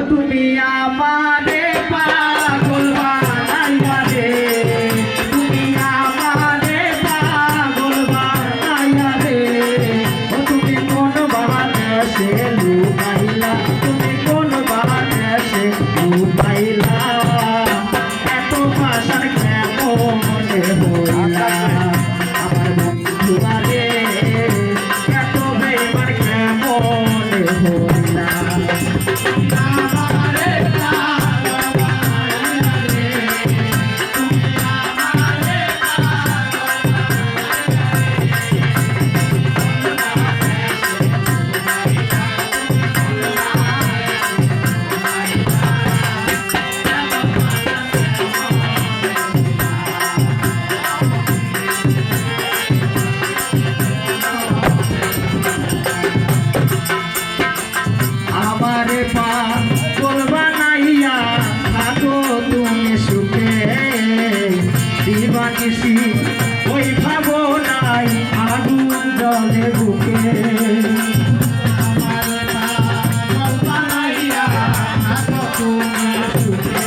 তুমি আমারে পাগল বানাইয়া রে, তুমি আমারে পাগল বানাইয়া রে, তুমি কোন বাদেশে লুকাইলা, তুমি কোন বাদেশে লুকাইলা, এত ভাষার কেমন হইলা আমার বন্ধু রে, এত বেমার কেমন হইলা। আমারে পাগল বানাইয়া থাকো তুমি সুখে, দিবানিসি ওই ভাবনাই আগুন জলে বুকে। আমারে পাগল বানাইয়া থাকো তুমি সুখে,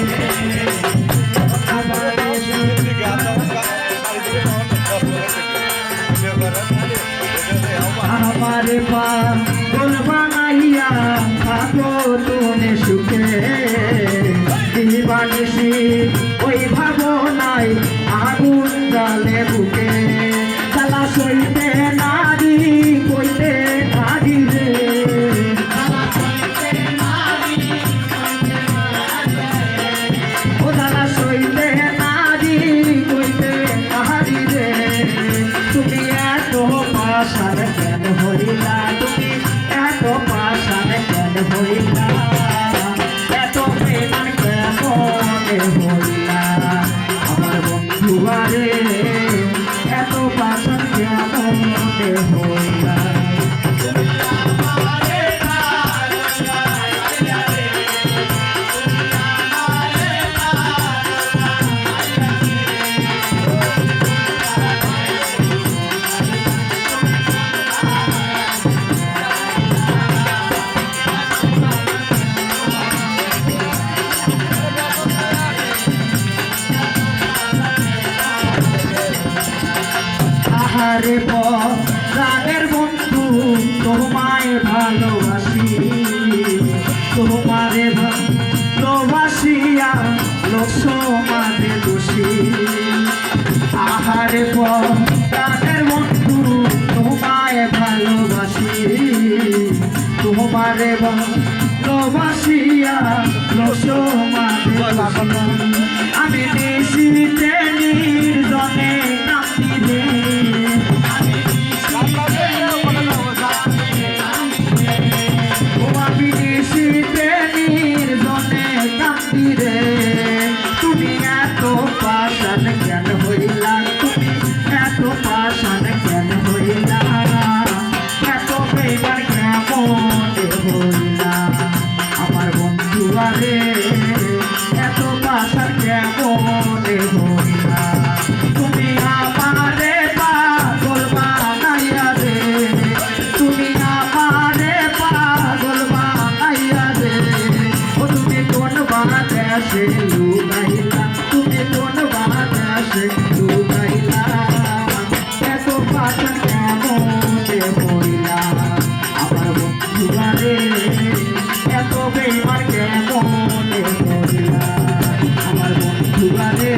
আমারে পাগল বানাইয়া থাকো তুমি সুখে, দিবানিসি ওই ভাবনাই আগুন জ্বলে বুকে। জ্বালা সইতে নারী কইতে নারী রে, ও জ্বালা সইতে নারী কইতে নারী রে, তুমি এত পাশার কেন হইলা, তুমি এত পাশার কেন হইলা, এত প্রেমার কেমন হইলা আমার বন্ধু রে, এত পাশার কেমন হইলা। আহারে প্রাণের বন্ধু তোমায় ভালোবাসি, তোমারে ভালোবাসিয়া লোক সমাজে দোষী। আহারে প্রাণের বন্ধু তোমায় ভালোবাসি, তোমারে ভালোবাসিয়া লোক সমাজে দোষী। আমি নিশিতে নির্জনে কাঁদি রে, আমি নিশিতে নির্জনে কাঁদি রে, তুমি এত পাষাণ কেন হইলা, তুমি এত পাষাণ কেন হইলা, এত বেমার কেমন হইলা আমার বন্ধু রে, এত পাষাণ কেমন হইলা। তুমি আমারে পাগল বানাইয়া রে, তুমি আমারে পাগল বানাইয়া রে, ও তুমি কোন বাদেশে লুকাইলা, তুমি কোন বাদেশে লুকাইলা, এত পাষাণ কেমন হইলা আমার বন্ধু রে, এত বেমার কেমন হইলা আমার বন্ধু রে,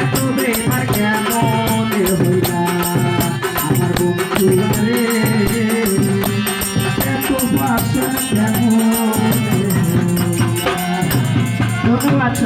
এত বেমার কেমন হইলা আমার বন্ধু রে, এত পাষাণ কেমন হইলা। ধন্যবাদ।